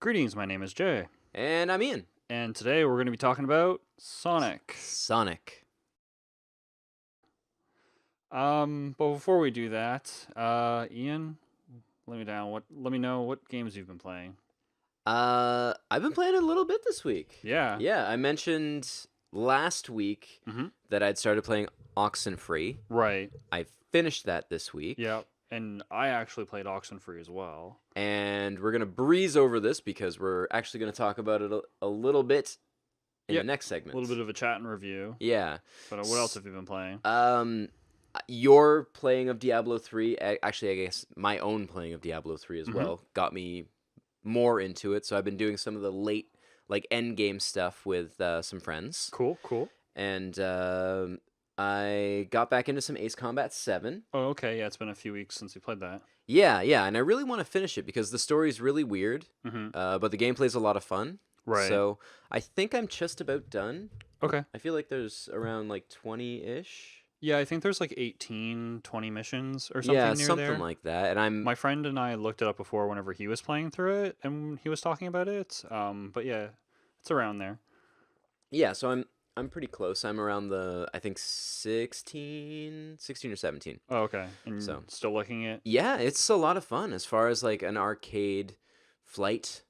Greetings, my name is Jay, And I'm Ian. and today we're going to be talking about Sonic. Sonic. But before we do that, Ian, let me know what games you've been playing. I've been playing a little bit this week. Yeah. Yeah, I mentioned last week Mm-hmm. that I'd started playing Oxenfree. Right. I finished that this week. Yep. And I actually played Oxenfree as well. And we're going to breeze over this because we're actually going to talk about it a little bit in the next A segment. little bit of a chat and review. Yeah. But what else have you been playing? Your playing of Diablo 3, actually, I guess my own playing of Diablo 3 as well, got me more into it. So I've been doing some of the late, end game stuff with some friends. Cool. And I got back into some Ace Combat 7. Oh, okay. Yeah, it's been a few weeks since you played that. Yeah, and I really want to finish it because the story's really weird, but the gameplay's a lot of fun. Right. So I think I'm just about done. Okay. I feel like there's around 20-ish. Yeah, I think there's 18, 20 missions or something near there. Something like that. And My friend and I looked it up before whenever he was playing through it and he was talking about it. But yeah, it's around there. Yeah, so I'm pretty close. I'm around I think 16 or 17. Oh, okay. And So still looking at. yeah, it's a lot of fun as far as an arcade flight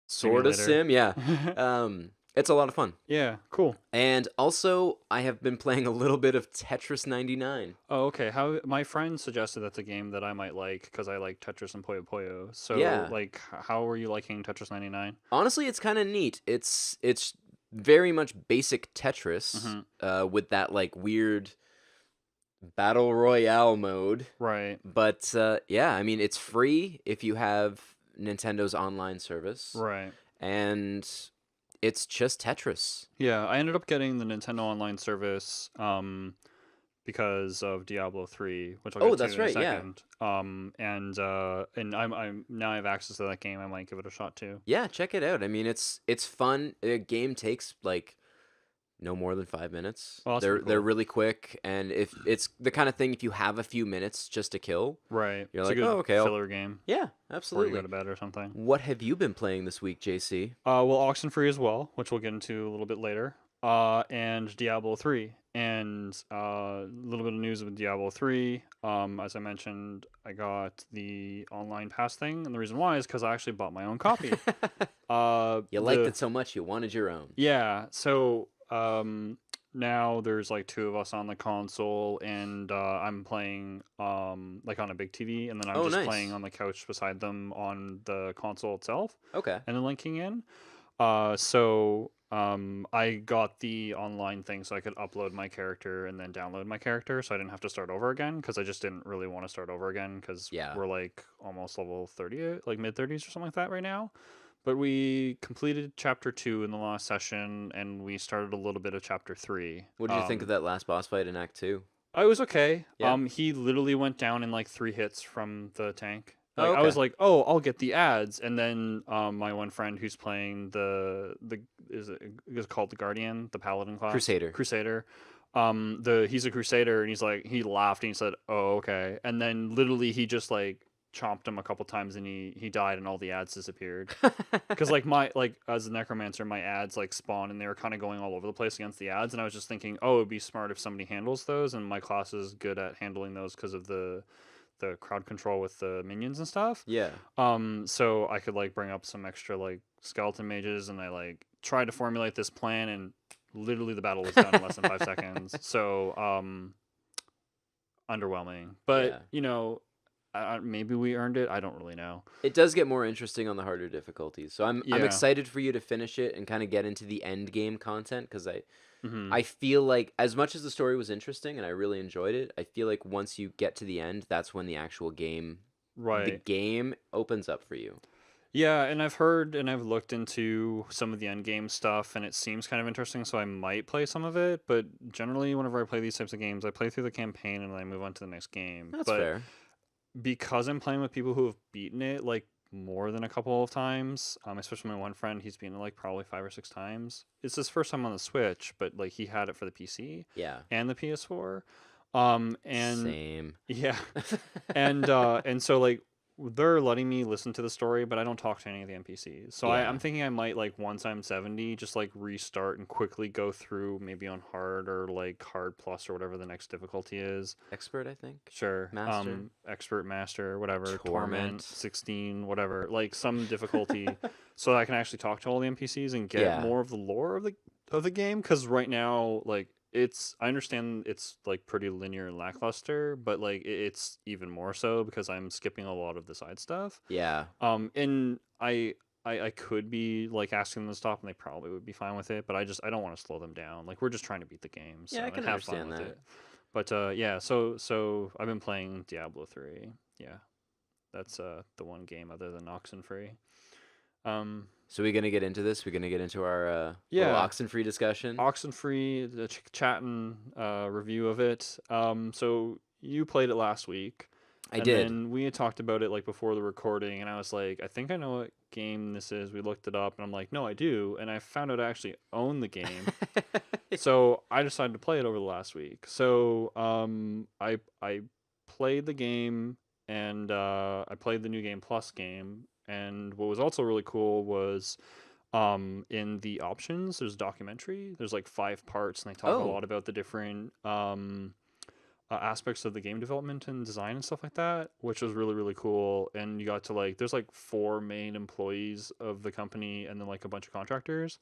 sort of sim. Yeah. It's a lot of fun. Yeah, cool. And also, I have been playing a little bit of Tetris 99. Oh, okay. How my friend suggested that's a game that I might like because I like Tetris and Puyo Puyo. So, Yeah. how are you liking Tetris 99? Honestly, it's kind of neat. It's very much basic Tetris, with that weird battle royale mode. Right. But yeah, I mean, it's free if you have Nintendo's online service. Right. And it's just Tetris. Yeah, I ended up getting the Nintendo Online service because of Diablo 3, which I'll get to that's in a right, second. And I'm now I have access to that game. I might give it a shot too. Yeah, check it out. I mean, it's fun. The game takes no more than 5 minutes. Well, that's they're pretty cool. they're really quick, and if it's the kind of thing, if you have a few minutes just to kill, Right. you're It's like, a good oh, okay, filler game. Yeah, Before you absolutely. go to bed or something. What have you been playing this week, JC? Well, Oxenfree as well, which we'll get into a little bit later. And Diablo 3. And a little bit of news with Diablo 3. As I mentioned, I got the online pass thing, and the reason why is because I actually bought my own copy. You liked it so much, you wanted your own. Yeah, so now there's two of us on the console, and I'm playing on a big TV, and then I'm just nice. playing on the couch beside them on the console itself. Okay. And then linking in. So I got the online thing so I could upload my character and then download my character, so I didn't have to start over again because I just didn't really want to start over again because we're almost level 30, mid 30s or something like that right now. But we completed chapter 2 in the last session, and we started a little bit of chapter 3. What did you think of that last boss fight in Act 2? I was okay. Yeah. He literally went down in 3 hits from the tank. Okay. I was like, oh, I'll get the ads, and then my one friend who's playing is called the Guardian, the Paladin class, Crusader. He's a Crusader, and he laughed and he said, oh, okay, and then literally he just chomped him a couple times and he died and all the ads disappeared because as a necromancer my ads spawn and they were kind of going all over the place against the ads, and I was just thinking, oh, it'd be smart if somebody handles those, and my class is good at handling those because of the crowd control with the minions and stuff. Yeah. So I could bring up some extra skeleton mages, and I tried to formulate this plan, and literally the battle was done in less than 5 seconds. So underwhelming, but maybe we earned it. I don't really know. It does get more interesting on the harder difficulties, so I'm excited for you to finish it and kind of get into the end game content, because I feel like, as much as the story was interesting and I really enjoyed it, I feel like once you get to the end, that's when the actual game, the game opens up for you. Yeah, and I've heard and I've looked into some of the end game stuff, and it seems kind of interesting, so I might play some of it. But generally, whenever I play these types of games, I play through the campaign and then I move on to the next game. That's fair. Because I'm playing with people who have beaten it more than a couple of times, especially my one friend, he's beaten it probably 5 or 6 times. It's his first time on the Switch, but he had it for the PC and the PS4. And same. Yeah. And so they're letting me listen to the story, but I don't talk to any of the NPCs. So Yeah. I'm thinking I might, like, once I'm 70, just, like, restart and quickly go through maybe on hard or, like, hard plus or whatever the next difficulty is. Expert, I think. Sure. Master. Expert, master, whatever. Torment. 16, whatever. Like, some difficulty so that I can actually talk to all the NPCs and get more of the lore of the game. Because right now, like, I understand it's, like, pretty linear and lackluster, but, like, it's even more so because I'm skipping a lot of the side stuff. Yeah. And I could be, like, asking them to stop, and they probably would be fine with it, but I don't want to slow them down. Like, we're just trying to beat the game, so I can have fun understand with that. it. But yeah, so I've been playing Diablo 3. Yeah, that's the one game other than Oxenfree. So we're gonna get into this. We're gonna get into our little Oxenfree discussion. Oxenfree, the chatting review of it. So you played it last week. I did. And we had talked about it, like, before the recording, and I was like, I think I know what game this is. We looked it up, and I'm like, no, I do. And I found out I actually own the game. So I decided to play it over the last week. So I played the game, and I played the New Game Plus game. And what was also really cool was in the options, there's a documentary. There's, like, 5 parts, and they talk a lot about the different aspects of the game development and design and stuff like that, which was really, really cool. And you got to, like, there's, like, 4 main employees of the company and then, like, a bunch of contractors,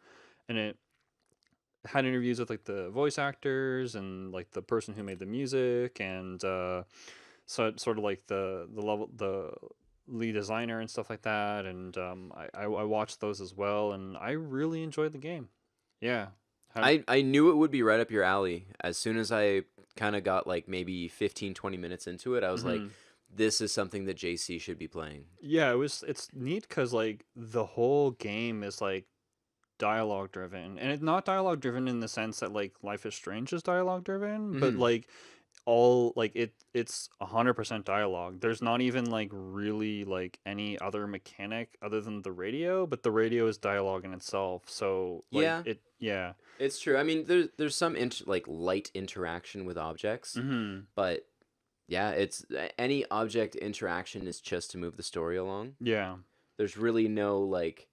and it had interviews with, like, the voice actors and, like, the person who made the music, and so sort of like the lead designer and stuff like that. And I watched those as well, and I really enjoyed the game. Yeah. I knew it would be right up your alley. As soon as I kind of got, like, maybe 15-20 minutes into it, I was like, this is something that JC should be playing. Yeah, it's neat because, like, the whole game is, like, dialogue driven, and it's not dialogue driven in the sense that, like, Life is Strange is dialogue driven, but, like, all, like, it's 100% dialogue. There's not even, like, really, like, any other mechanic other than the radio, but the radio is dialogue in itself. So, like, it's true. I mean, there's some like, light interaction with objects, but yeah, it's any object interaction is just to move the story along. Yeah, there's really no, like,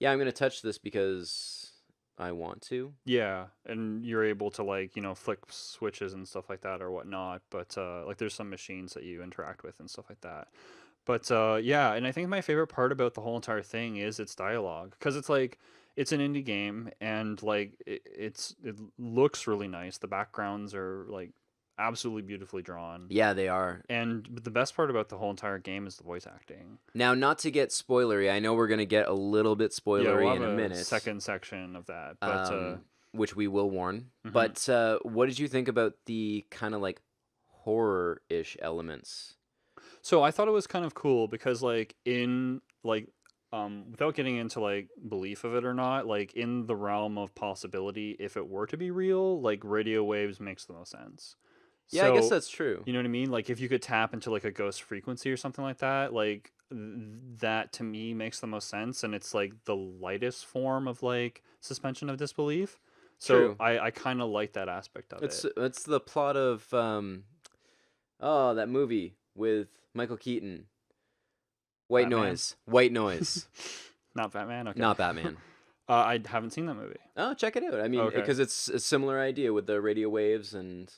I'm gonna touch this because I want to. Yeah, and you're able to, like, flick switches and stuff like that or whatnot, but like, there's some machines that you interact with and stuff like that. But yeah, and I think my favorite part about the whole entire thing is its dialogue, because it's like, it's an indie game, and, like, it looks really nice. The backgrounds are, like, absolutely beautifully drawn. Yeah, they are. And the best part about the whole entire game is the voice acting. Now, not to get spoilery, I know we're gonna get a little bit spoilery in a minute. Second section of that, but which we will warn. But what did you think about the kind of, like, horror-ish elements? So I thought it was kind of cool because, like, in, like, without getting into, like, belief of it or not, like, in the realm of possibility, if it were to be real, like, radio waves makes the most sense. Yeah, I guess that's true. You know what I mean? Like, if you could tap into, like, a ghost frequency or something like that, like, that to me makes the most sense, and it's, like, the lightest form of, like, suspension of disbelief. So I kind of like that aspect of it. It's the plot of that movie with Michael Keaton. White Noise. Not Batman? Okay. Not Batman. I haven't seen that movie. Oh, check it out. I mean, because it's a similar idea with the radio waves and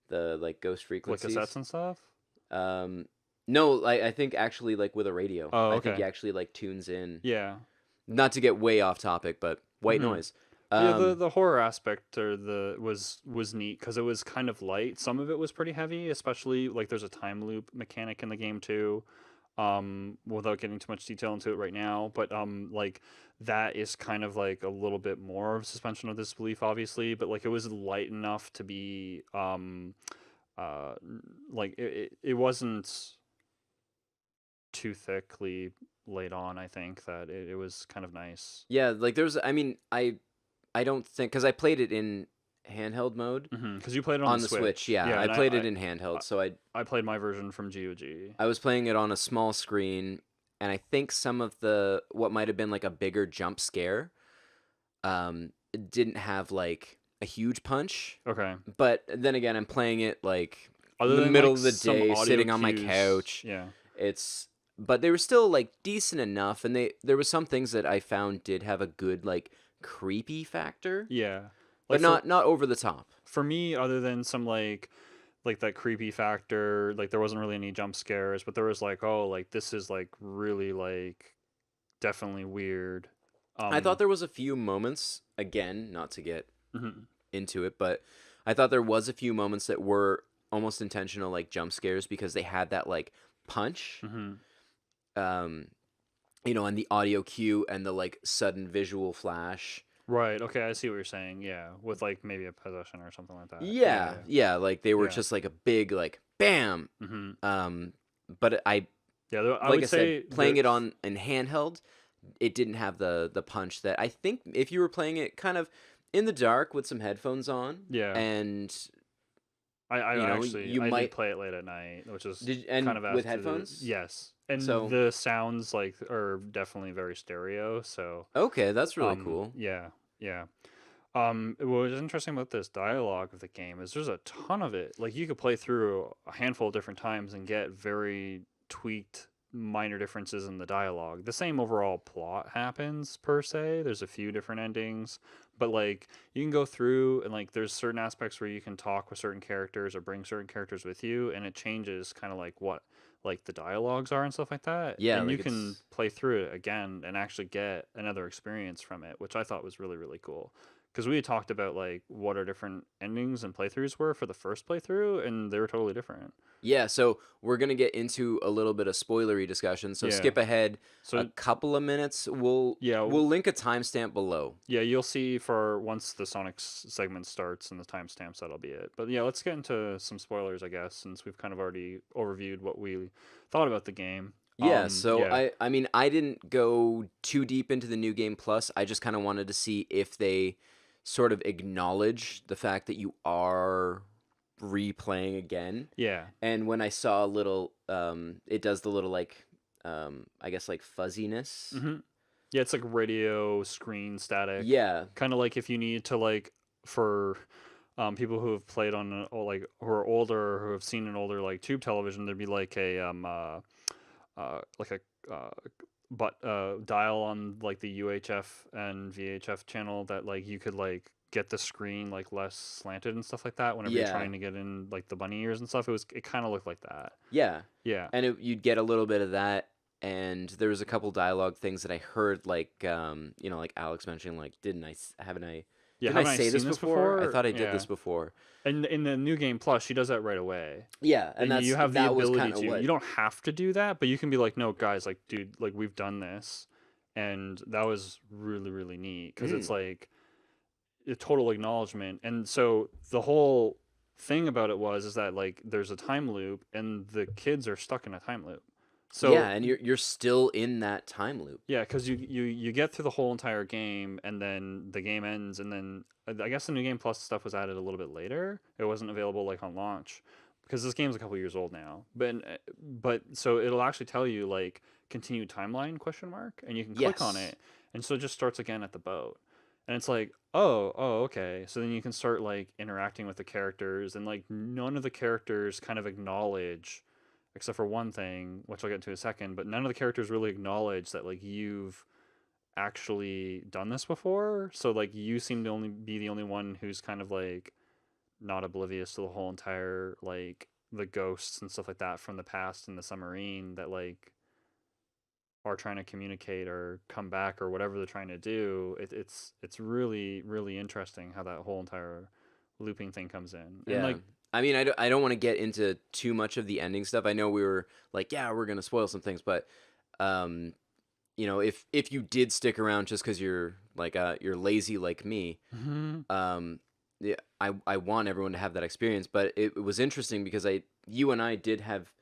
the, like, ghost frequencies. Like cassettes and stuff? No, I think actually, like, with a radio. Oh, okay. I think he actually, like, tunes in. Yeah. Not to get way off topic, but White Noise. Yeah, the horror aspect was neat because it was kind of light. Some of it was pretty heavy, especially, like, there's a time loop mechanic in the game too. Without getting too much detail into it right now, but like, that is kind of, like, a little bit more of suspension of disbelief, obviously, but, like, it was light enough to be like, it wasn't too thickly laid on. I think that it was kind of nice. Yeah, like, there's, I mean, I don't think, because I played it in handheld mode. Because you played it on the Switch. Yeah, I played it in handheld, so I played my version from GOG. I was playing it on a small screen, and I think some of what might have been, like, a bigger jump scare, it didn't have, like, a huge punch. Okay. But then again, I'm playing it, like, in the middle of the day, sitting on my couch. Yeah. It's but they were still like decent enough, and there was some things that I found did have a good like creepy factor. Yeah, but not over the top. For me, other than some like that creepy factor, like there wasn't really any jump scares, but there was like, oh, like this is like really like definitely weird. I thought there was a few moments, again, not to get into it, but I thought there was a few moments that were almost intentional, like jump scares, because they had that like punch, you know, and the audio cue and the like sudden visual flash. Right. Okay, I see what you're saying. Yeah, with like maybe a possession or something like that. Yeah. Like they were just like a big like bam. But I would say said, playing it in handheld, it didn't have the punch that I think if you were playing it kind of in the dark with some headphones on. Yeah. And I did play it late at night, which is kind of with headphones. Yes. And so, the sounds like are definitely very stereo. So okay, that's really cool. Yeah. What was interesting about this dialogue of the game is there's a ton of it. Like you could play through a handful of different times and get very tweaked minor differences in the dialogue. The same overall plot happens per se. There's a few different endings, but like you can go through and like there's certain aspects where you can talk with certain characters or bring certain characters with you, and it changes kind of like what like the dialogues are and stuff like that. Yeah, and like you can play through it again and actually get another experience from it, which I thought was really, really cool. Because we had talked about like what our different endings and playthroughs were for the first playthrough, and they were totally different. Yeah, so we're gonna get into a little bit of spoilery discussion. So skip ahead a couple of minutes. We'll link a timestamp below. Yeah, you'll see for once the Sonic segment starts and the timestamps, that'll be it. But yeah, let's get into some spoilers, I guess, since we've kind of already overviewed what we thought about the game. Yeah, I mean, I didn't go too deep into the New Game Plus. I just kind of wanted to see if they sort of acknowledge the fact that you are replaying again. Yeah. And when I saw a little, it does the little like, I guess like fuzziness. Yeah, it's like radio screen static. Yeah. Kind of like if you need to like for people who have played on like who are older or who have seen an older like tube television, there'd be like a dial on like the UHF and VHF channel that like you could like get the screen like less slanted and stuff like that whenever you're trying to get in like the bunny ears and stuff. It kind of looked like that. Yeah. And you'd get a little bit of that, and there was a couple dialogue things that I heard, like you know, like Alex mentioning, like didn't I say this before? I thought I did this before. And in the New Game Plus, she does that right away. Yeah, and you have the ability to. You don't have to do that, but you can be like, no, guys, like, dude, like we've done this, and that was really, really neat because it's like a total acknowledgement. And so the whole thing about it is that like there's a time loop, and the kids are stuck in a time loop. So yeah, and you're still in that time loop. Yeah, because you get through the whole entire game, and then the game ends, and then I guess the New Game Plus stuff was added a little bit later. It wasn't available like on launch, because this game's a couple years old now. But so it'll actually tell you like continued timeline ? And you can click on it, and so it just starts again at the boat, and it's like oh okay. So then you can start like interacting with the characters, and like none of the characters kind of acknowledge. Except for one thing, which I'll get into in a second, but none of the characters really acknowledge that like you've actually done this before. So like you seem to only be the only one who's kind of like not oblivious to the whole entire like the ghosts and stuff like that from the past in the submarine that like are trying to communicate or come back or whatever they're trying to do. It's really, really interesting how that whole entire looping thing comes in. Yeah. And like I mean, I don't want to get into too much of the ending stuff. I know we were like, yeah, we're gonna spoil some things, but you know, if you did stick around just because you're like you're lazy like me, yeah, I want everyone to have that experience. But it was interesting because you and I did have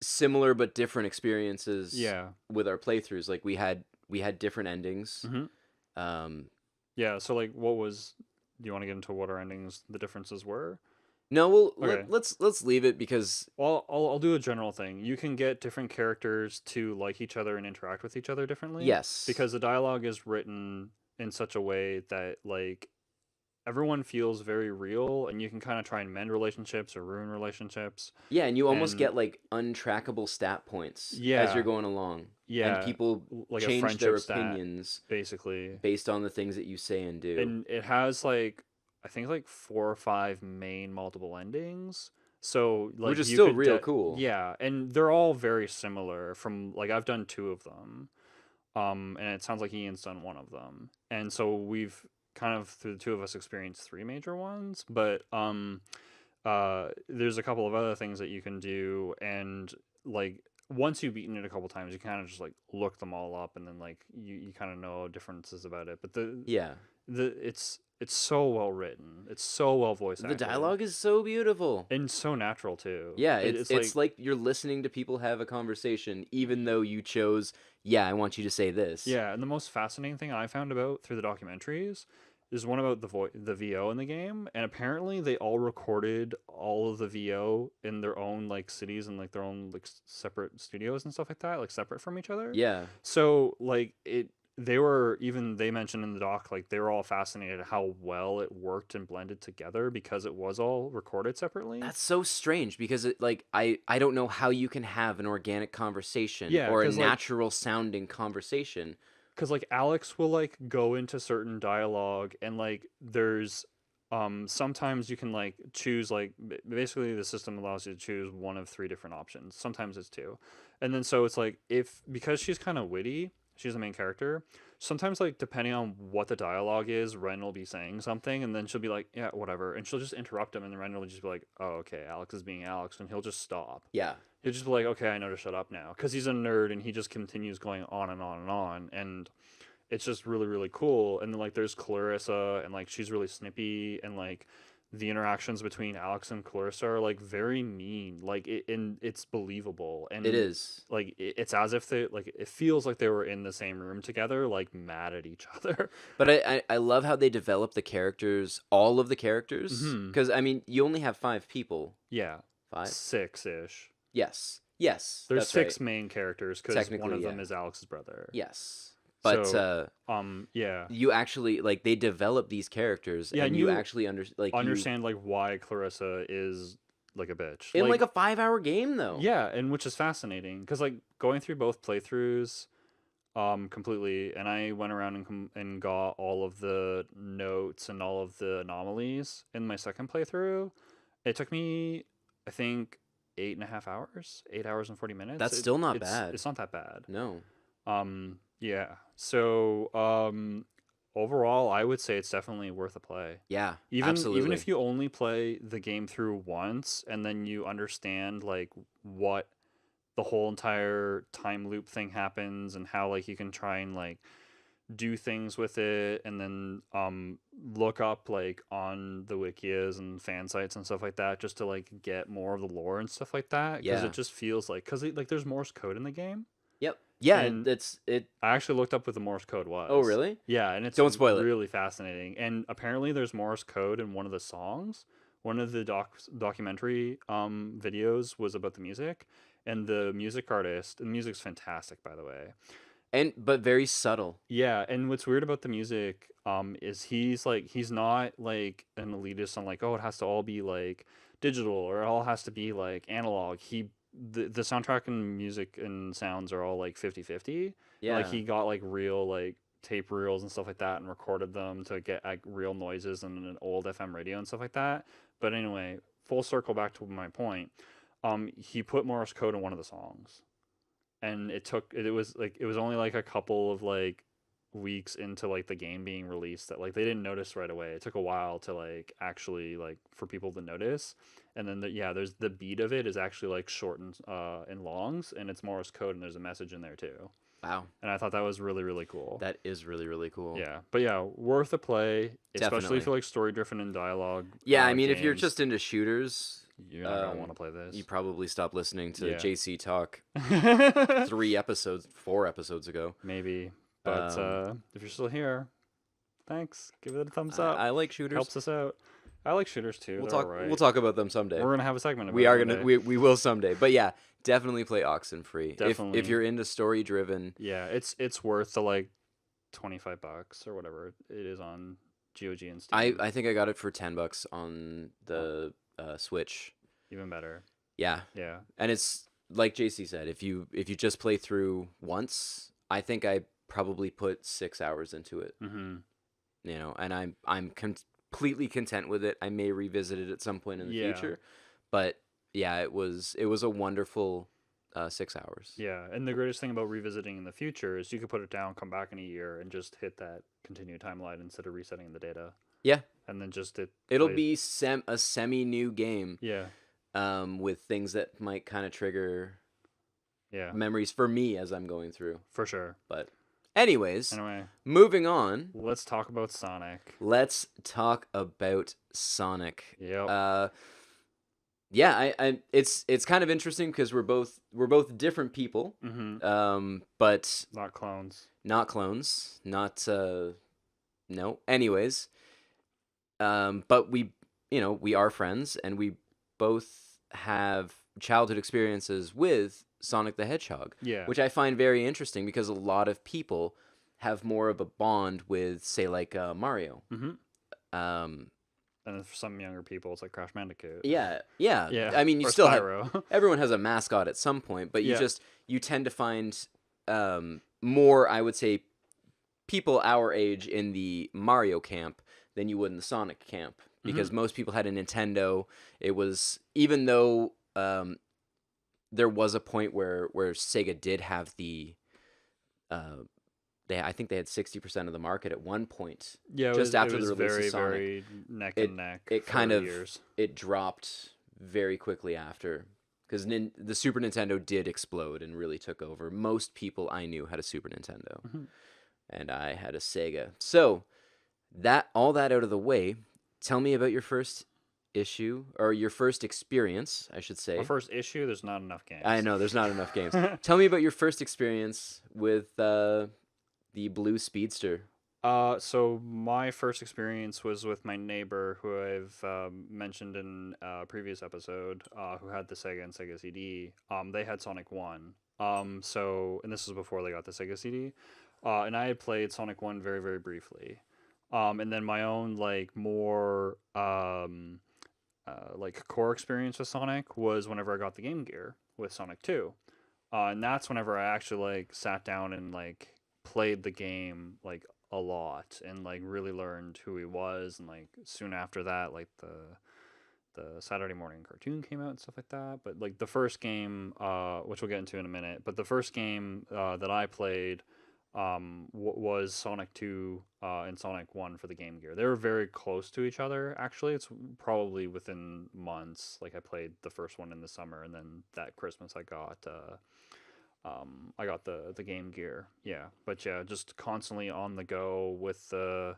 similar but different experiences. Yeah. With our playthroughs, like we had different endings. Yeah. So like, what was? Do you want to get into what our endings, the differences were? No, well, okay. Let's leave it because. Well, I'll do a general thing. You can get different characters to like each other and interact with each other differently. Yes. Because the dialogue is written in such a way that like everyone feels very real, and you can kind of try and mend relationships or ruin relationships. Yeah, and you almost And get like untrackable stat points as you're yeah, going along, and yeah, people like a change their friendship stat, opinions basically. based on the things that you say and do. And it has like, I think like 4 or 5 main multiple endings. So Which like is you still could real cool. yeah, and they're all very similar from like I've done 2 of them. And it sounds like Ian's done one of them. And so we've kind of through the 2 of us experienced 3 major ones, but there's a couple of other things that you can do, and like once you've beaten it a couple times, you kind of just like look them all up, and then like you kind of know differences about it. But Yeah. it's so well written. It's so well voice The acted, dialogue is so beautiful. and so natural too. Yeah, It's it's like you're listening to people have a conversation, even though you chose, yeah, I want you to say this. yeah, and the most fascinating thing I found about through the documentaries is one about the VO in the game, and apparently they all recorded all of the VO in their own like cities and like their own like separate studios and stuff like that, like separate from each other. Yeah. So like they mentioned in the doc like they were all fascinated how well it worked and blended together because it was all recorded separately. That's so strange because it like I don't know how you can have an organic conversation Yeah, or a because like natural sounding conversation. Alex will like go into certain dialogue, and like there's sometimes you can like choose like basically the system allows you to choose one of 3 different options. Sometimes it's 2. And then so it's like if because she's kind of witty, she's the main character, sometimes like depending on what the dialogue is, Ren will be saying something, and then she'll be like, yeah, whatever, and she'll just interrupt him, and then Ren will just be like, oh, okay, Alex is being Alex, and he'll just stop. Yeah. He'll just be like, okay, I know to shut up now, because he's a nerd and he just continues going on and on and on, and it's just really really cool. And then like there's Clarissa, and like she's really snippy, and like the interactions between Alex and Clarissa are like very mean, like and it's believable, It and is. like it's as if they like it feels like they were in the same room together, like mad at each other. But I love how they develop the characters, all of the characters, Hmm. because I mean you only have 5 people. Yeah, 5? 6-ish. Yes. Yes, There's that's right. 6 main characters because one Technically, of them yeah. is Alex's brother. Yes. But So yeah, you actually like they develop these characters yeah, and and you you actually understand like why Clarissa is like a bitch, in like like a 5-hour game though. yeah, and which is fascinating because like going through both playthroughs completely, and I went around and got all of the notes and all of the anomalies in my second playthrough. It took me, I think, 8.5 hours, 8 hours and 40 minutes. That's still not it's bad. it's not that bad. No. Yeah. So overall, I would say it's definitely worth a play. Yeah, Even absolutely. if you only play the game through once and then you understand like what the whole entire time loop thing happens, and how like you can try and like do things with it, and then look up like on the wikias and fan sites and stuff like that just to like get more of the lore and stuff like that, because Yeah. it just feels like because like there's Morse code in the game. Yep. Yeah, And it's it. I actually looked up what the Morse code Oh, was. really? Yeah, and it's Don't spoil it. really fascinating. And apparently, there's Morse code in one of the songs. One of the documentary videos was about the music, and the music artist. The music's fantastic, by the way. And but very subtle. Yeah, and what's weird about the music is he's not like an elitist on like, oh, it has to all be like digital or it all has to be like analog. The soundtrack and music and sounds are all like 50/50. And like Yeah. he got like real like tape reels and stuff like that and recorded them to get like real noises and an old FM radio and stuff like that. But anyway, full circle back to my point. He put Morse code in one of the songs, and it was only like a couple of like weeks into like the game being released that like they didn't notice right away. It took a while to like actually like for people to notice. And then there's the beat of it is actually like shortened in longs, and it's Morse code, and there's a message in there too. Wow. And I thought that was really really cool. That is really really cool. Yeah, but yeah, worth a play, especially Definitely. if you like story driven and dialogue. Yeah, I mean, games. if you're just into shooters, you're not gonna want to play this. you probably stopped listening to Yeah. JC talk 4 episodes ago. Maybe, but if you're still here, thanks. Give it a thumbs up. I like shooters. Helps us out. I like shooters too. We'll They're talk. alright. We'll talk about them someday. We're gonna have a segment about We it are one gonna. day. We will someday. But yeah, definitely play Oxenfree. Definitely. If you're into story driven. Yeah, it's worth the like $25 or whatever it is on GOG and Steam? I think I got it for $10 on the Switch. Even better. Yeah. Yeah. And it's like JC said, if you just play through once, I think I probably put 6 hours into it. Mm-hmm. You know, and I'm completely content with it. I may revisit it at some point in the future, but yeah, it was a wonderful 6 hours. Yeah, and the greatest thing about revisiting in the future is you could put it down, come back in a year, and just hit that continue timeline instead of resetting the data. Yeah, and then just it'll be a semi new game. Yeah. With things that might kind of trigger yeah memories for me as I'm going through. For sure. But anyway, moving on. Let's talk about Sonic. Yeah, it's kind of interesting because we're both different people. Mm-hmm. But not clones. No. Anyways, but we are friends, and we both have childhood experiences with Sonic the Hedgehog. Yeah. Which I find very interesting because a lot of people have more of a bond with, say, like Mario. Mm-hmm. And for some younger people, it's like Crash Bandicoot. Yeah. I mean, you still Spyro. have everyone has a mascot at some point, but you tend to find more, I would say, people our age in the Mario camp than you would in the Sonic camp, because most people had a Nintendo. It was, even though there was a point where Sega did have the I think they had 60% of the market at one point. Yeah, just after the release very, of Sonic. very neck and neck. It kind of it dropped very quickly after, because the Super Nintendo did explode and really took over. Most people I knew had a Super Nintendo, and I had a Sega. So all that out of the way, tell me about your first issue, or your first experience, I should say. Well, first issue, there's not enough games. I know, there's not enough games. Tell me about your first experience with the Blue Speedster. So my first experience was with my neighbor, who I've mentioned in a previous episode, who had the Sega and Sega CD. They had Sonic 1. And this was before they got the Sega CD. And I had played Sonic 1 very, very briefly. And then my own, like, more like core experience with Sonic was whenever I got the Game Gear with Sonic 2. And that's whenever I actually, like, sat down and, like, played the game, like, a lot, and, like, really learned who he was. And, like, soon after that, like, the Saturday morning cartoon came out and stuff like that. But, like, the first game, which we'll get into in a minute, but the first game that I played was Sonic 2 and Sonic 1 for the Game Gear. They were very close to each other, actually. It's probably within months. Like, I played the first one in the summer, and then that Christmas I got the Game Gear. Yeah, but yeah, just constantly on the go with the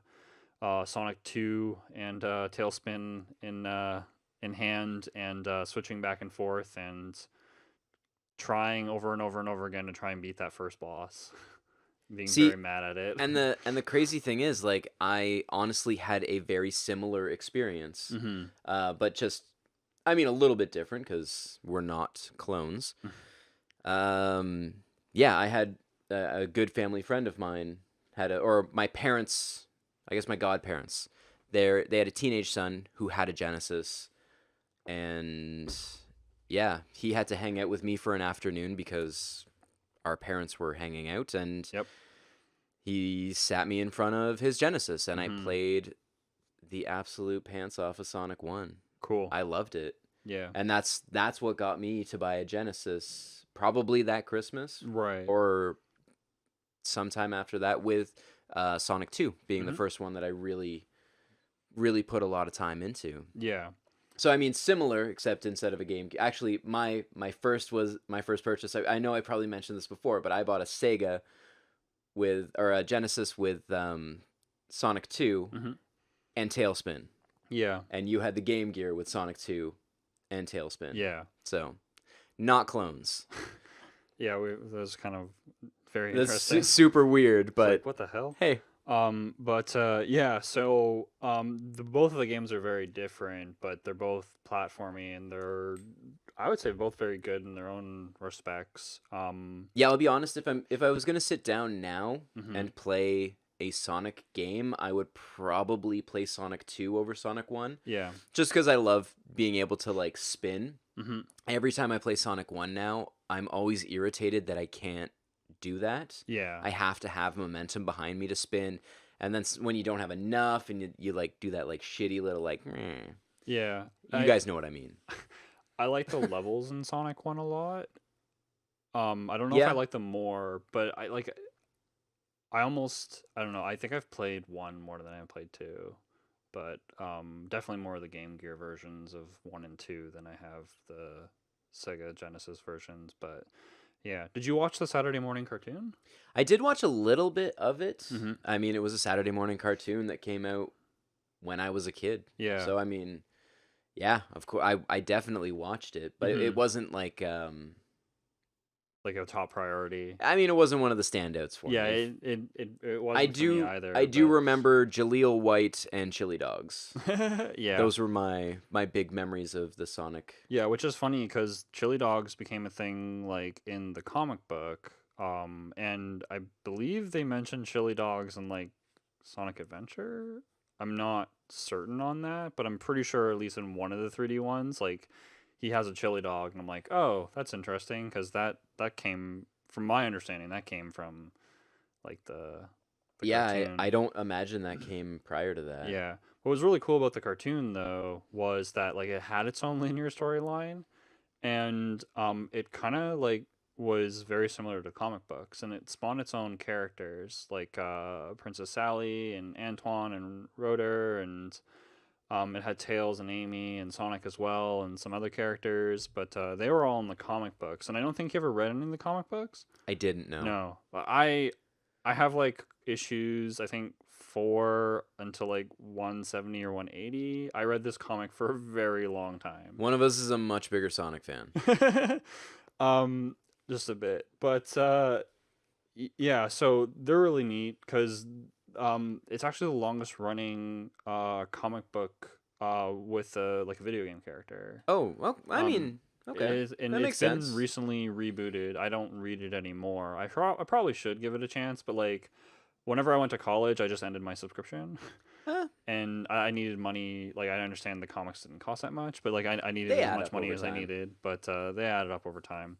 Sonic 2 and Tailspin in hand, and switching back and forth and trying over and over and over again to try and beat that first boss. Being very mad at it. And the crazy thing is, like, I honestly had a very similar experience, but just, I mean, a little bit different because we're not clones. Yeah, I had a good family friend of mine or my parents, I guess my godparents, they had a teenage son who had a Genesis, and yeah, he had to hang out with me for an afternoon because our parents were hanging out, and he sat me in front of his Genesis, and I played the absolute pants off of Sonic 1. Cool. I loved it. Yeah. And that's what got me to buy a Genesis, probably that Christmas. Right. Or sometime after that, with Sonic 2 being the first one that I really, really put a lot of time into. Yeah. So, I mean, similar, except instead of a game... Actually, my first purchase... I know I probably mentioned this before, but I bought a Sega or a Genesis with Sonic 2 and Tailspin. Yeah. And you had the Game Gear with Sonic 2 and Tailspin. Yeah. So, not clons. Yeah, that was kind of very interesting. That's super weird, but... Like, what the hell? Hey. Yeah, so both of the games are very different, but they're both platformy, and they're, I would say, both very good in their own respects. Yeah, I'll be honest, if I was gonna sit down now and play a Sonic game, I would probably play Sonic 2 over Sonic 1. Yeah. Just because I love being able to, like, spin. Every time I play Sonic 1 now, I'm always irritated that I can't do that. Yeah. I have to have momentum behind me to spin. And then when you don't have enough and you like, do that, like, shitty little, like, Yeah. You guys know what I mean. I like the levels in Sonic 1 a lot. I don't know if I like them more, but I don't know. I think I've played 1 more than I've played 2. But definitely more of the Game Gear versions of 1 and 2 than I have the Sega Genesis versions. But yeah. Did you watch the Saturday morning cartoon? I did watch a little bit of it. I mean, it was a Saturday morning cartoon that came out when I was a kid. Yeah. So, I mean, yeah, of course. I definitely watched it, but it wasn't like a top priority. I mean, it wasn't one of the standouts for me. Yeah, it wasn't for me either. I do remember Jaleel White and Chili Dogs. Yeah. Those were my big memories of the Sonic. Yeah, which is funny because Chili Dogs became a thing like in the comic book. And I believe they mentioned Chili Dogs in like Sonic Adventure. I'm not certain on that, but I'm pretty sure at least in one of the 3D ones, like he has a chili dog, and I'm like, oh, that's interesting, because that came from my understanding. That came from like the cartoon. I don't imagine that came prior to that. Yeah, what was really cool about the cartoon though was that like it had its own linear storyline, and it kind of like was very similar to comic books, and it spawned its own characters like Princess Sally and Antoine and Rotor, and it had Tails and Amy and Sonic as well, and some other characters, but they were all in the comic books. And I don't think you ever read any of the comic books. I didn't know. No, I have like issues, I think 4 until like 170 or 180. I read this comic for a very long time. One of us is a much bigger Sonic fan. Just a bit, but yeah. So they're really neat because it's actually the longest running comic book with like a video game character. Oh, well, I mean, okay, that makes sense. Been recently rebooted. I don't read it anymore. I probably should give it a chance, but like whenever I went to college, I just ended my subscription. And I needed money. Like I understand the comics didn't cost that much, but like I needed as much money as I needed. But they added up over time.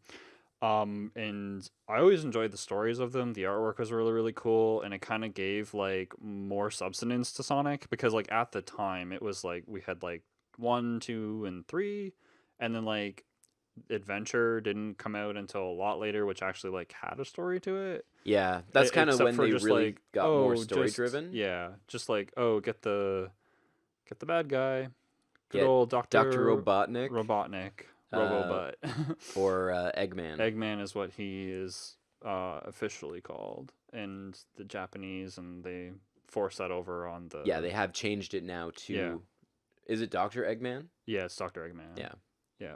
And I always enjoyed the stories of them. The artwork was really, really cool, and it kind of gave like more substance to Sonic, because like at the time it was like we had like 1, 2, and 3, and then like Adventure didn't come out until a lot later, which actually like had a story to it. Yeah, that's kind of when they really like, got more story driven. Yeah, just like get the bad guy, good old Dr. Robotnik. Robobutt. Or Eggman. Eggman is what he is officially called in the Japanese, and they force that over on the... Yeah, they have changed it now to... Yeah. Is it Dr. Eggman? Yeah, it's Dr. Eggman. Yeah. Yeah.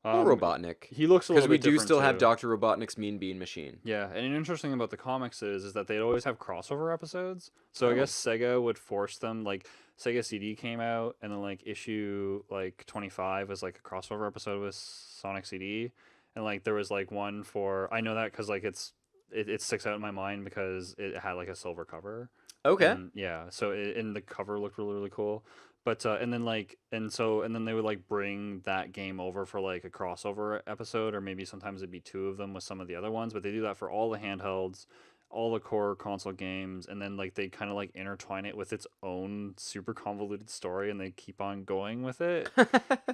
Or Robotnik. He looks a little bit different, because we do still have Dr. Robotnik's Mean Bean Machine. Yeah, and an interesting thing about the comics is that they'd always have crossover episodes. So I guess Sega would force them, like Sega CD came out, and then like issue like 25 was like a crossover episode with Sonic CD, and like there was like one for, I know that because like it sticks out in my mind because it had like a silver cover. Okay. And, yeah, so and the cover looked really, really cool. But and then they would like bring that game over for like a crossover episode, or maybe sometimes it'd be 2 of them with some of the other ones. But they do that for all the handhelds, all the core console games, and then like they kind of like intertwine it with its own super convoluted story, and they keep on going with it.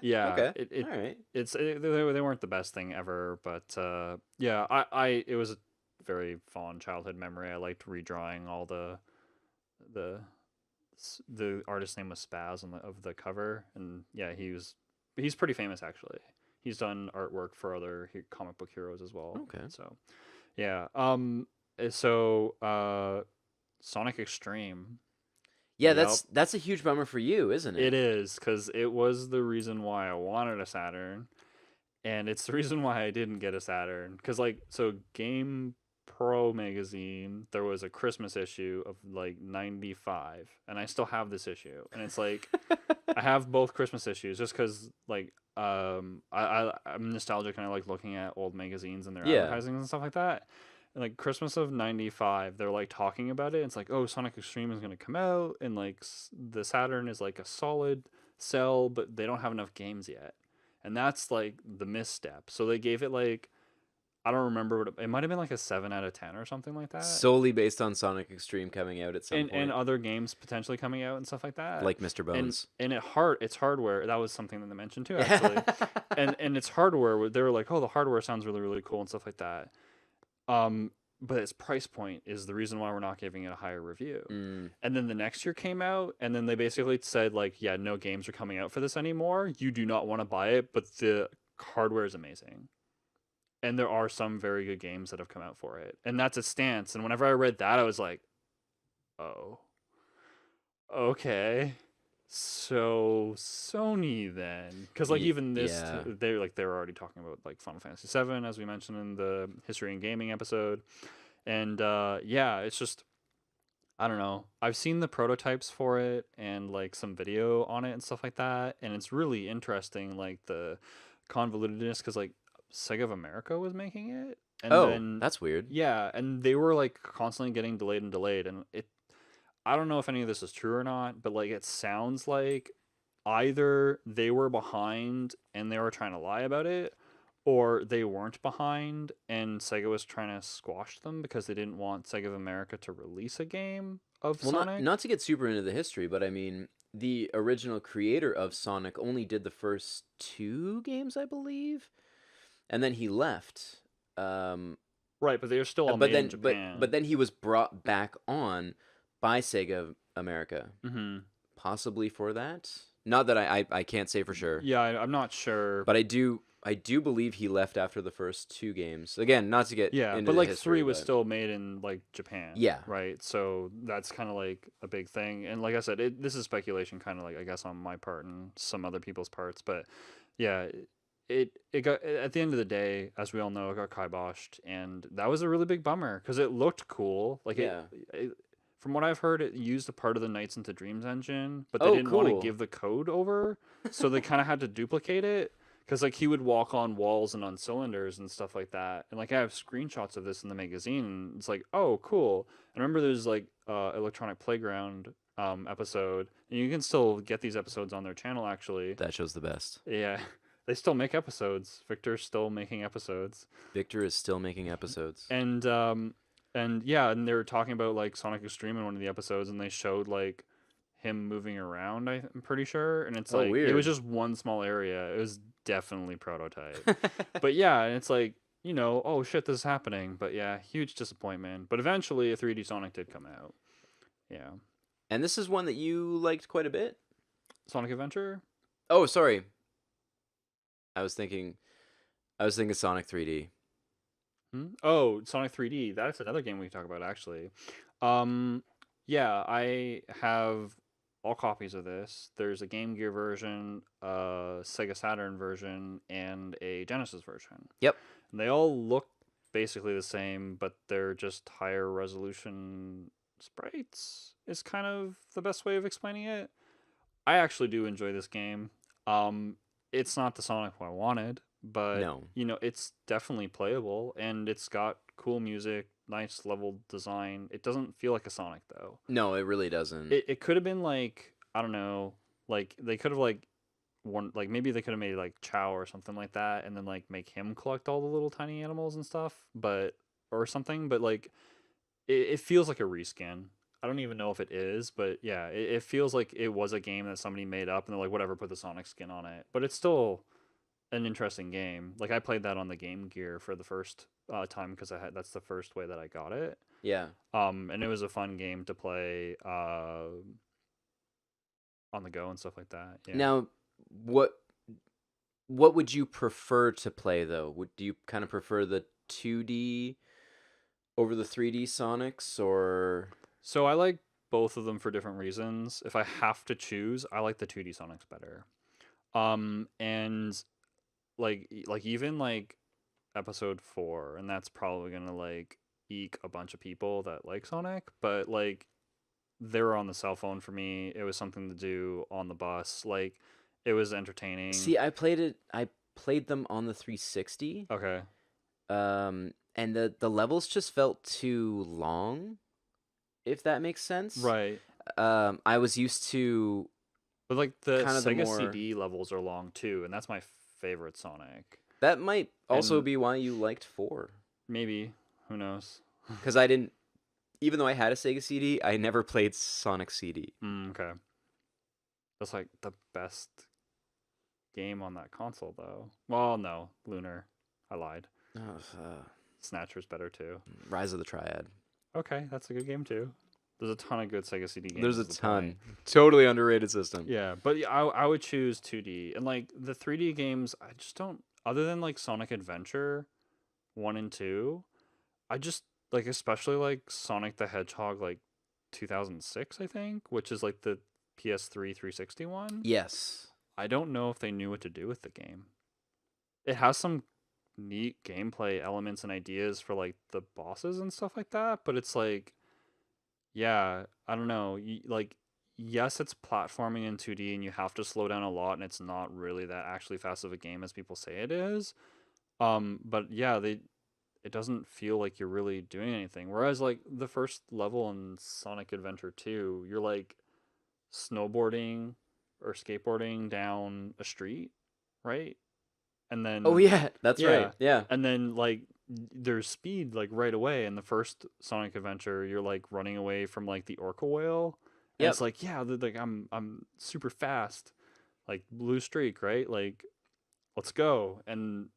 Yeah, okay. All right. They weren't the best thing ever, but yeah, it was a very fond childhood memory. I liked redrawing all the artist's name was Spaz of the cover, and yeah, he's pretty famous actually. He's done artwork for other comic book heroes as well. Okay. So, yeah. So Sonic Extreme. Yeah, that's a huge bummer for you, isn't it? It is, because it was the reason why I wanted a Saturn, and it's the reason why I didn't get a Saturn. Because like, so Game Pro magazine, there was a Christmas issue of like 95, and I still have this issue, and it's like I have both Christmas issues just because like I'm nostalgic, and I like looking at old magazines and their advertising and stuff like that. like Christmas of '95, they're like talking about it. It's like, oh, Sonic Extreme is gonna come out, and like the Saturn is like a solid sell, but they don't have enough games yet, and that's like the misstep. So they gave it like, I don't remember what it might have been, like a 7 out of 10 or something like that. Solely based on Sonic Extreme coming out at some point, and other games potentially coming out and stuff like that. like Mr. Bones. And it's hardware. That was something that they mentioned too, actually. and it's hardware. They were like, oh, the hardware sounds really really cool and stuff like that. But its price point is the reason why we're not giving it a higher review. And then the next year came out, and then they basically said like, yeah, no games are coming out for this anymore. You do not want to buy it, but the hardware is amazing. And there are some very good games that have come out for it. And that's a stance. And whenever I read that, I was like, oh, okay. So Sony then, because like even this, they were already talking about like Final Fantasy VII, as we mentioned in the History and Gaming episode. And yeah, it's just, I don't know. I've seen the prototypes for it and like some video on it and stuff like that. And it's really interesting, like the convolutedness, because like Sega of America was making it, and then that's weird. Yeah, and they were like constantly getting delayed, and I don't know if any of this is true or not, but like it sounds like either they were behind and they were trying to lie about it, or they weren't behind and Sega was trying to squash them because they didn't want Sega of America to release a game of Sonic. Not to get super into the history, but I mean, the original creator of Sonic only did the first 2 games, I believe. And then he left. Right, but they were still all made in Japan. But then he was brought back on by Sega America. Mm-hmm. Possibly for that. Not that I can't say for sure. Yeah, I'm not sure. But I do believe he left after the first 2 games. Again, not to get into but like the history, 3 was still made in like Japan. Yeah. Right. So that's kind of like a big thing. And like I said, this is speculation, kind of like I guess on my part and some other people's parts. But yeah. It got, at the end of the day, as we all know, it got kiboshed, and that was a really big bummer because it looked cool. Like from what I've heard, it used a part of the Nights into Dreams engine, but they didn't want to give the code over, so they kind of had to duplicate it. Because like he would walk on walls and on cylinders and stuff like that, and like I have screenshots of this in the magazine. And it's like, oh, cool. I remember there's like Electronic Playground episode, and you can still get these episodes on their channel. Actually, that show's the best. Yeah. They still make episodes. Victor's still making episodes. Victor is still making episodes. And yeah, and they were talking about like Sonic Extreme in one of the episodes, and they showed like him moving around. I'm pretty sure, and it's like weird. It was just one small area. It was definitely prototype. But yeah, and it's like, you know, oh shit, this is happening. But yeah, huge disappointment. But eventually, a 3D Sonic did come out. Yeah. And this is one that you liked quite a bit. Sonic Adventure. Oh, sorry. I was thinking Sonic 3D. Oh, Sonic 3D. That's another game we can talk about, actually. Yeah, I have all copies of this. There's a Game Gear version, a Sega Saturn version, and a Genesis version. Yep. And they all look basically the same, but they're just higher resolution sprites, is kind of the best way of explaining it. I actually do enjoy this game. It's not the Sonic I wanted, but you know, it's definitely playable, and it's got cool music, nice level design. It doesn't feel like a Sonic though. No, it really doesn't. It could have been like, I don't know, like they could have like maybe they could have made like Chow or something like that, and then like make him collect all the little tiny animals and stuff, or something. But like it feels like a reskin. I don't even know if it is, but yeah, it feels like it was a game that somebody made up, and they're like, whatever, put the Sonic skin on it. But it's still an interesting game. Like I played that on the Game Gear for the first time because that's the first way that I got it. Yeah. And it was a fun game to play on the go and stuff like that. Yeah. Now, what would you prefer to play though? Do you kind of prefer the 2D over the 3D Sonics, or? So I like both of them for different reasons. If I have to choose, I like the 2D Sonics better. And like even like episode 4, and that's probably gonna like eke a bunch of people that like Sonic, but like they were on the cell phone for me. It was something to do on the bus. Like it was entertaining. See, I played them on the 360. Okay. and the levels just felt too long, if that makes sense. Right. I was used to, but like the Sega CD levels are long too, and that's my favorite Sonic. That might also be why you liked 4. Maybe. Who knows? Because I didn't, even though I had a Sega CD, I never played Sonic CD. Okay. That's like the best game on that console, though. Well, no, Lunar. I lied. Snatcher's better too. Rise of the Triad. Okay, that's a good game too. There's a ton of good Sega CD games. There's a ton. Totally underrated system. Yeah, but I would choose 2D. And like the 3D games, I just don't, other than like Sonic Adventure 1 and 2, I just like, especially like Sonic the Hedgehog like 2006, I think, which is like the PS3 360 one. Yes. I don't know if they knew what to do with the game. It has some neat gameplay elements and ideas for like the bosses and stuff like that, but it's like, yeah, I don't know. Like, yes, it's platforming in 2D and you have to slow down a lot, and it's not really that actually fast of a game as people say it is. But yeah, it doesn't feel like you're really doing anything. Whereas like the first level in Sonic Adventure 2, you're like snowboarding or skateboarding down a street, right? And then that's right. Yeah. And then like there's speed like right away in the first Sonic Adventure. You're like running away from like the orca whale. And it's like, yeah, like I'm super fast. Like blue streak, right? Like let's go. And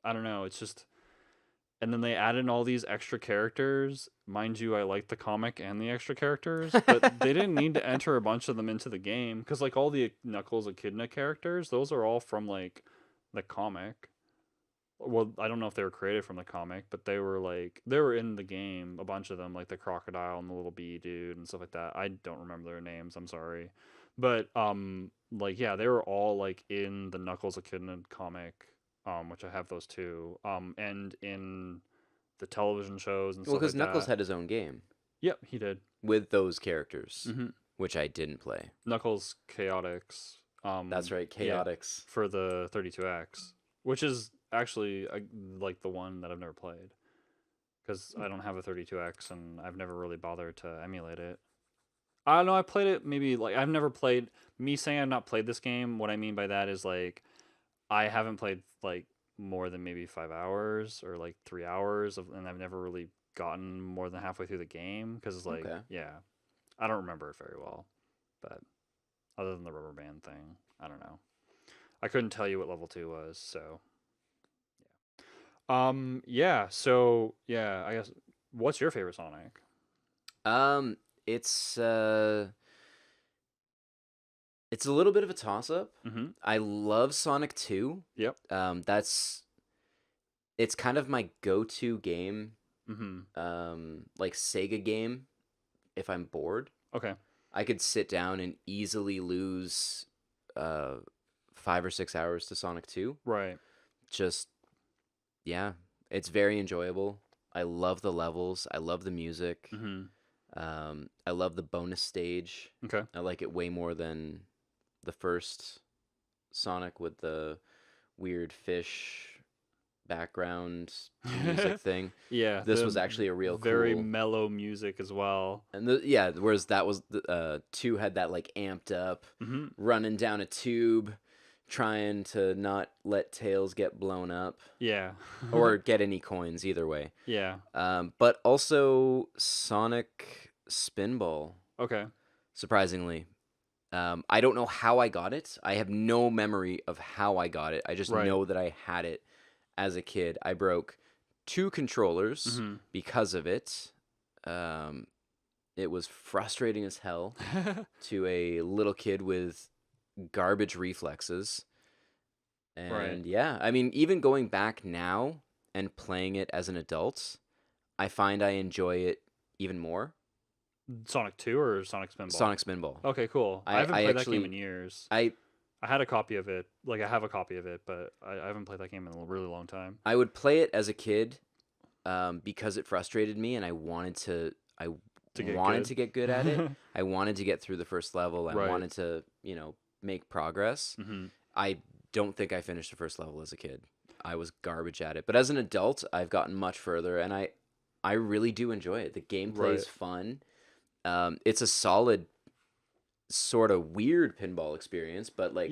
I don't know, it's just, and then they added all these extra characters. Mind you, I like the comic and the extra characters, but they didn't need to enter a bunch of them into the game because like all the Knuckles Echidna characters, those are all from like the comic. Well, I don't know if they were created from the comic, but they were in the game, a bunch of them, like the crocodile and the little bee dude and stuff like that. I don't remember their names, I'm sorry. But like yeah, they were all like in the Knuckles Echidna comic, which I have those too. And in the television shows and stuff like that. Well, because Knuckles had his own game. Yep, he did. With those characters, which I didn't play. Knuckles Chaotix. That's right, Chaotix. Yeah, for the 32X, which is actually like the one that I've never played because I don't have a 32X and I've never really bothered to emulate it. I don't know, I played it maybe like I've never played, me saying I've not played this game, what I mean by that is like I haven't played like more than maybe 5 hours or like 3 hours and I've never really gotten more than halfway through the game because it's like yeah, I don't remember it very well, but other than the rubber band thing, I don't know. I couldn't tell you what level 2 was, so yeah. So yeah, I guess what's your favorite Sonic? It's a little bit of a toss up. I love Sonic 2. Yep. It's kind of my go-to game. Like Sega game if I'm bored. Okay. I could sit down and easily lose 5 or 6 hours to Sonic 2. Right. Just, yeah, it's very enjoyable. I love the levels. I love the music. I love the bonus stage. Okay. I like it way more than the first Sonic with the weird fish background music thing. Yeah. This was actually a real very mellow music as well. And whereas that was 2 had that like amped up running down a tube trying to not let Tails get blown up. Yeah. Or get any coins either way. Yeah. But also Sonic Spinball. Okay. Surprisingly. I don't know how I got it. I have no memory of how I got it. I just know that I had it as a kid. I broke 2 controllers because of it. It was frustrating as hell to a little kid with garbage reflexes. And yeah, I mean, even going back now and playing it as an adult, I find I enjoy it even more. Sonic 2 or Sonic Spinball? Sonic Spinball. Okay, cool. I haven't played that game in years. I had a copy of it. Like, I have a copy of it, but I haven't played that game in a really long time. I would play it as a kid because it frustrated me, and I wanted to get good at it. I wanted to get through the first level. I wanted to, make progress. I don't think I finished the first level as a kid. I was garbage at it. But as an adult, I've gotten much further, and I really do enjoy it. The gameplay is fun. It's a solid, sort of weird pinball experience, but like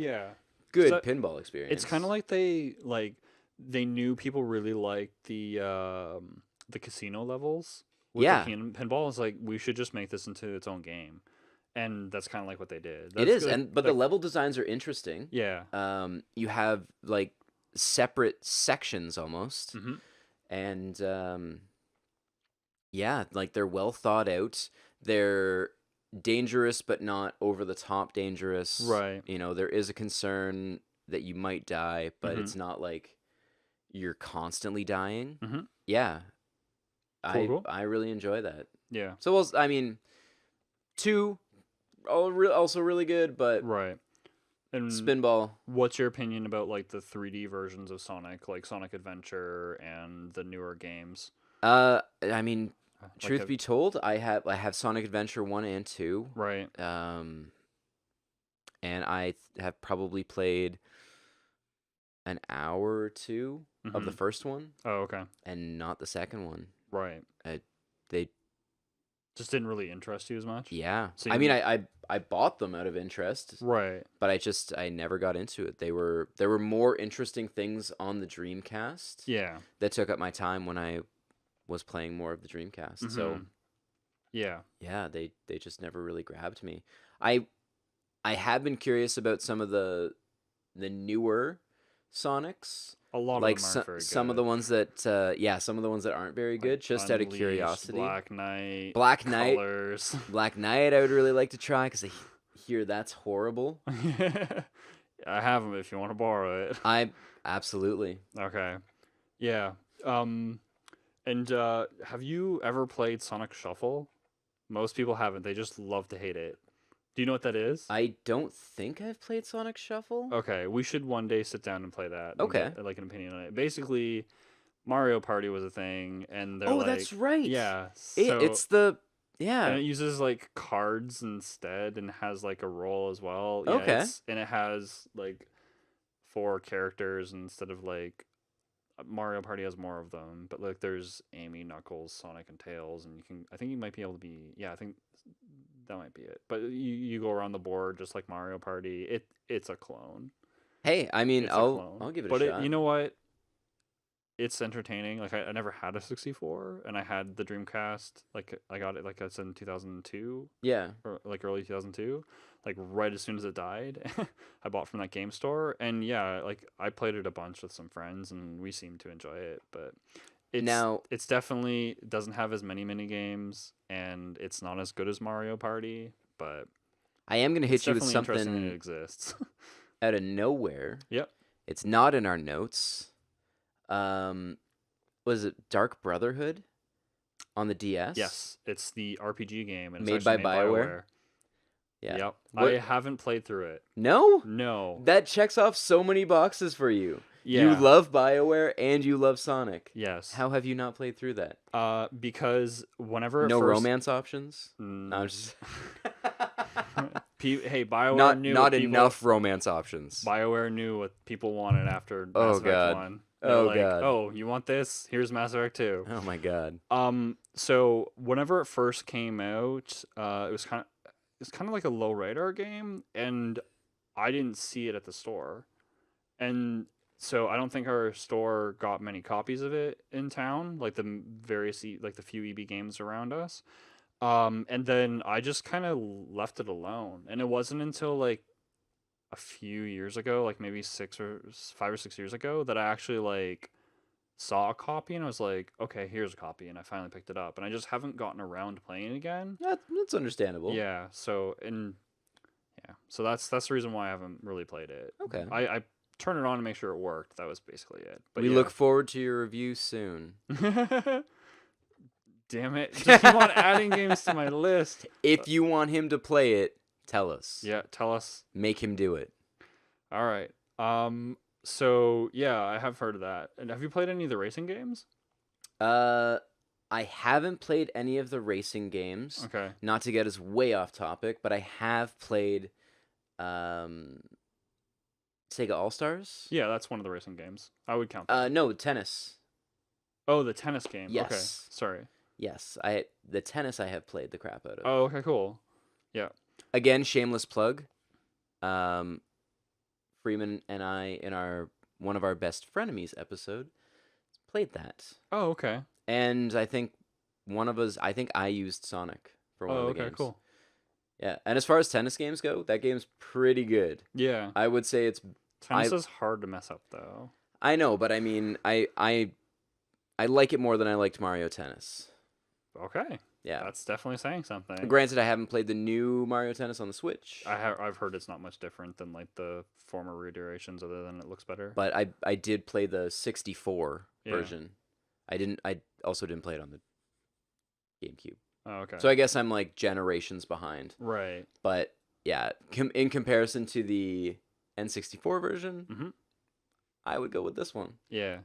good pinball experience. It's kind of like they knew people really liked the casino levels with the pinball. It's like, we should just make this into its own game, and that's kind of like what they did. It is, but the level designs are interesting. Yeah. You have like separate sections almost, and like they're well thought out. They're dangerous, but not over the top dangerous. Right. You know, there is a concern that you might die, but it's not like you're constantly dying. Yeah. Cool. I really enjoy that. Yeah. So, I mean, 2 also really good, but right. And Spinball. What's your opinion about like the 3D versions of Sonic, like Sonic Adventure and the newer games? I mean, truth be told, I have Sonic Adventure 1 and 2. Right. And I have probably played an hour or 2 of the first one. Oh, okay. And not the second one. Right. They just didn't really interest you as much. Yeah. So I mean, I bought them out of interest. Right. But I never got into it. There were more interesting things on the Dreamcast. Yeah. That took up my time when I was playing more of the Dreamcast. So yeah. Yeah, they just never really grabbed me. I have been curious about some of the newer Sonics. A lot like of them aren't very good. Some of the ones that some of the ones that aren't very good, like just out of curiosity. Black Knight, Colors. Black Knight I would really like to try because I hear that's horrible. I have them if you want to borrow it. Absolutely. Okay. Yeah. And have you ever played Sonic Shuffle? Most people haven't. They just love to hate it. Do you know what that is? I don't think I've played Sonic Shuffle. Okay, we should one day sit down and play that. Okay. Get, like, an opinion on it. Basically, Mario Party was a thing, and they're that's right. Yeah. So, it's the... Yeah. And it uses, like, cards instead and has, like, a roll as well. Yeah, okay. And it has, like, 4 characters instead of, like... Mario Party has more of them, but, like, there's Amy, Knuckles, Sonic, and Tails, and I think you might be able to be... Yeah, I think... That might be it. But you go around the board just like Mario Party. It's a clone. Hey, I mean, I'll give it a shot. But you know what? It's entertaining. Like, I never had a 64, and I had the Dreamcast. Like, I got it, like I said, in 2002. Yeah. Or, like, early 2002. Like, right as soon as it died. I bought from that game store. And, yeah, like, I played it a bunch with some friends, and we seemed to enjoy it. But... It's definitely doesn't have as many mini games, and it's not as good as Mario Party, but I am gonna hit you with something that exists out of nowhere. Yep, it's not in our notes. Was it Dark Brotherhood on the DS? Yes, it's the RPG game, and it's made by BioWare. Yeah. Yep. I haven't played through it. No. That checks off so many boxes for you. Yeah. You love BioWare and you love Sonic. Yes. How have you not played through that? Because whenever romance options? No, I'm just... Hey, BioWare knew not enough romance options. BioWare knew what people wanted after Mass Effect 1. God. Oh, you want this? Here's Mass Effect 2. Oh my god. So whenever it first came out, it was kind of like a low radar game, and I didn't see it at the store, and so I don't think our store got many copies of it in town, like the few EB games around us. And then I just kind of left it alone, and it wasn't until like a few years ago, like maybe 5 or 6 years ago, that I actually like saw a copy and I was like, okay, here's a copy, and I finally picked it up, and I just haven't gotten around to playing it again. That's understandable. Yeah. So that's the reason why I haven't really played it. Okay. I turned it on to make sure it worked. That was basically it. But we look forward to your review soon. Damn it! Just keep on adding games to my list. If you want him to play it, tell us. Yeah, tell us. Make him do it. All right. So yeah, I have heard of that. And have you played any of the racing games? I haven't played any of the racing games. Okay. Not to get us way off topic, but I have played Sega All Stars? Yeah, that's one of the racing games. I would count that. No, tennis. Oh, the tennis game. Yes. Okay, sorry. Yes, the tennis I have played the crap out of. Oh, okay, cool. Yeah. Again, shameless plug. Freeman and I, in one of our best frenemies episode, played that. Oh, okay. And I think I used Sonic for one of the games. Okay, cool. Yeah, and as far as tennis games go, that game's pretty good. Yeah. I would say tennis is hard to mess up though. I know, but I mean, I like it more than I liked Mario Tennis. Okay. Yeah. That's definitely saying something. Granted, I haven't played the new Mario Tennis on the Switch. I've heard it's not much different than like the former reiterations, other than it looks better. But I did play the 64 version. I also didn't play it on the GameCube. Oh, okay. So I guess I'm like generations behind. Right. But yeah, in comparison to the N64 version, I would go with this one. Yeah.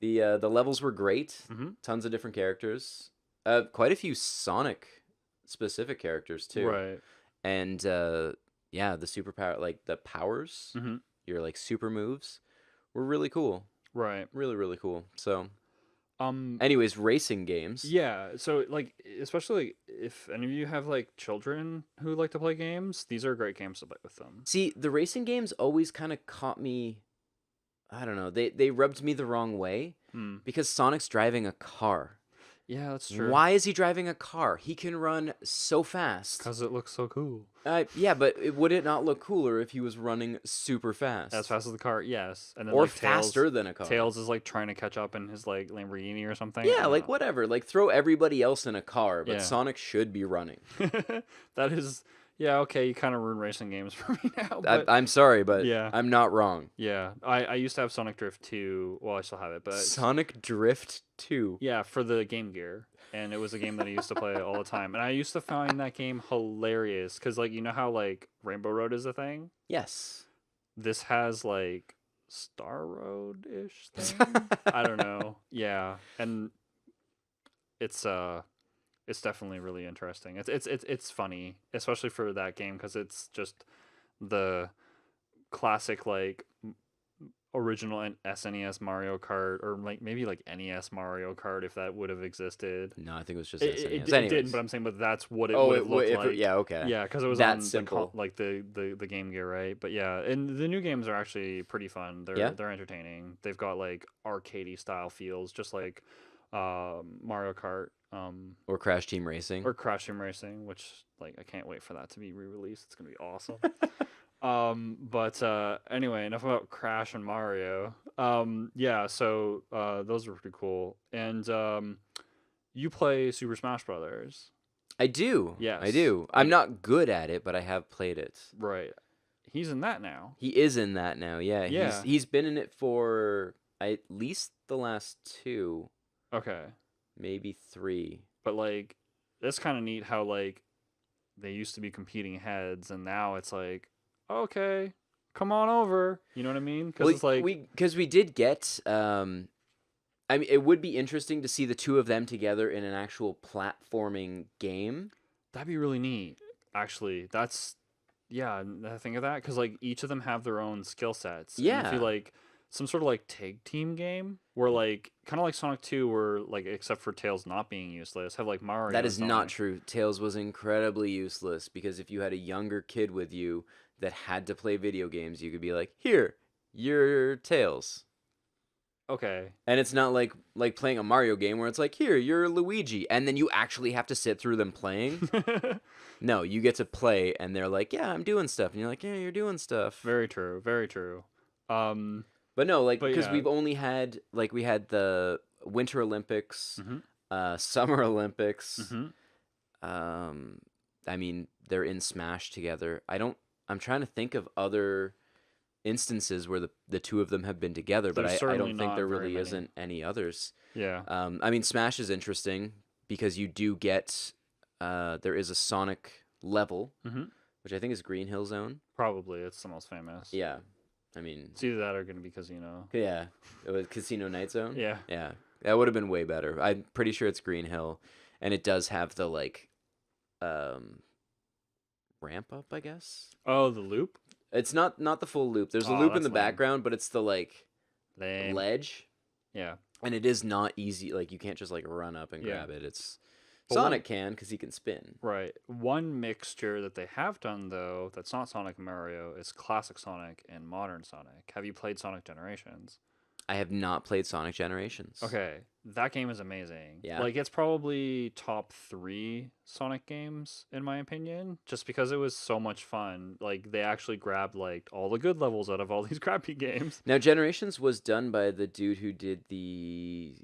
The levels were great. Tons of different characters. Quite a few Sonic specific characters too. Right. And yeah, the superpower, like the powers, your like super moves, were really cool. Right. Really, really cool. So anyways, racing games. Yeah, so like especially if any of you have like children who like to play games, these are great games to play with them. See, the racing games always kind of caught me, I don't know, they rubbed me the wrong way because Sonic's driving a car. Yeah, that's true. Why is he driving a car? He can run so fast. Because it looks so cool. Yeah, but would it not look cooler if he was running super fast? As fast as the car, yes. And then, or like, faster than a car. Tails is like trying to catch up in his like Lamborghini or something. Yeah, like whatever. Like throw everybody else in a car, but Sonic should be running. That is... Yeah, okay, you kind of ruin racing games for me now. But, I'm sorry, but I'm not wrong. Yeah, I used to have Sonic Drift 2. Well, I still have it, but... Sonic Drift 2? Yeah, for the Game Gear. And it was a game that I used to play all the time. And I used to find that game hilarious. Because, like, you know how, like, Rainbow Road is a thing? Yes. This has, like, Star Road-ish thing? I don't know. Yeah. And it's definitely really interesting. It's funny, especially for that game, because it's just the classic like original SNES Mario Kart, or like maybe like NES Mario Kart if that would have existed. No, I think it was just SNES. It didn't, but I'm saying, but that's what it would have looked like. Yeah, okay. Yeah, because it was that on simple. like the Game Gear, right? But yeah, and the new games are actually pretty fun. They're entertaining. They've got like arcadey style feels, just like Mario Kart. Or Crash Team Racing. Which like I can't wait for that to be re-released. It's gonna be awesome. But anyway, enough about Crash and Mario. Yeah, so those are pretty cool. And you play Super Smash Brothers. I do. Yes, I do. I'm not good at it, but I have played it. Right. He's in that now. He is in that now. Yeah. Yeah. He's been in it for at least the last 2. Okay. Maybe 3. But like, that's kind of neat how like they used to be competing heads, and now it's like, okay, come on over. You know what I mean? Because it's like we did get. I mean, it would be interesting to see the two of them together in an actual platforming game. That'd be really neat. Actually, that's I think of that because like each of them have their own skill sets. Yeah. And I feel like some sort of like tag team game where like kind of like Sonic 2 where like except for Tails not being useless, have like Mario. That is not true. Tails was incredibly useless because if you had a younger kid with you that had to play video games, you could be like, "Here, you're Tails." Okay. And it's not like playing a Mario game where it's like, "Here, you're Luigi," and then you actually have to sit through them playing. No, you get to play and they're like, "Yeah, I'm doing stuff." And you're like, "Yeah, you're doing stuff." Very true. Very true. But no, like, because we've only had, like, we had the Winter Olympics, Summer Olympics. I mean, they're in Smash together. I'm trying to think of other instances where the two of them have been together, but I don't think there really isn't any others. Yeah. I mean, Smash is interesting because you do get, there is a Sonic level, which I think is Green Hill Zone. Probably. It's the most famous. Yeah. I mean, it's either that or going to be Casino. Yeah, it was Casino Night Zone. Yeah, that would have been way better. I'm pretty sure it's Green Hill, and it does have the like, ramp up, I guess. Oh, the loop. It's not the full loop. There's a loop in the background, but it's the like ledge. Yeah. And it is not easy. Like you can't just like run up and grab it. It's Sonic can because he can spin. Right. One mixture that they have done though that's not Sonic and Mario is classic Sonic and modern Sonic. Have you played Sonic Generations? I have not played Sonic Generations. Okay, that game is amazing. Yeah. Like, it's probably top 3 Sonic games, in my opinion, just because it was so much fun. Like, they actually grabbed, like, all the good levels out of all these crappy games. Now, Generations was done by the dude who did the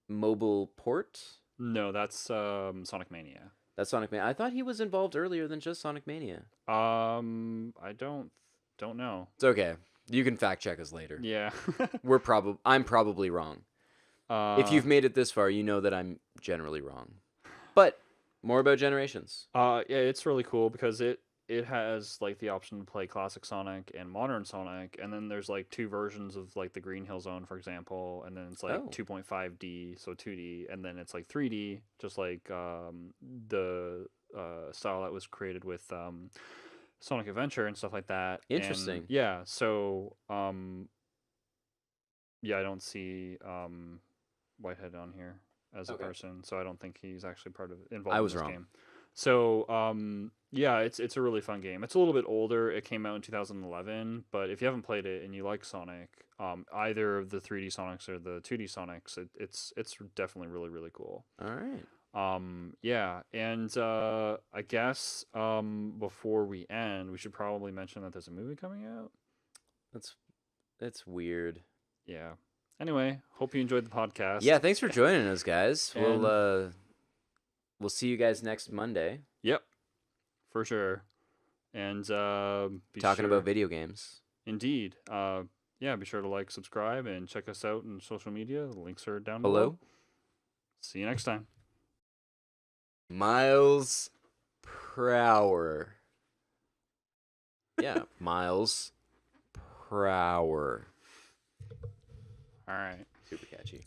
mobile port? No, that's Sonic Mania. That's Sonic Mania. I thought he was involved earlier than just Sonic Mania. I don't know. It's okay. You can fact check us later. Yeah. I'm probably wrong. If you've made it this far, you know that I'm generally wrong. But more about Generations. Yeah, it's really cool because it has like the option to play classic Sonic and modern Sonic, and then there's like 2 versions of like the Green Hill Zone, for example, and then it's like 2.5D, so 2D, and then it's like 3D, just like the style that was created with Sonic Adventure and stuff like that. Interesting. And yeah, so yeah, I don't see Whitehead on here as a person, so I don't think he's actually involved in this game. So yeah, it's a really fun game. It's a little bit older. It came out in 2011, but if you haven't played it and you like Sonic, either of the 3D Sonics or the 2D Sonics, it's definitely really, really cool. All right. Yeah, and I guess before we end, we should probably mention that there's a movie coming out. That's weird. Yeah. Anyway, hope you enjoyed the podcast. Yeah, thanks for joining us, guys. We'll see you guys next Monday. Yep, for sure. And talking about video games. Indeed. Yeah, be sure to like, subscribe, and check us out on social media. The links are down below. See you next time. Miles per hour. Yeah, miles per hour. All right. Super catchy.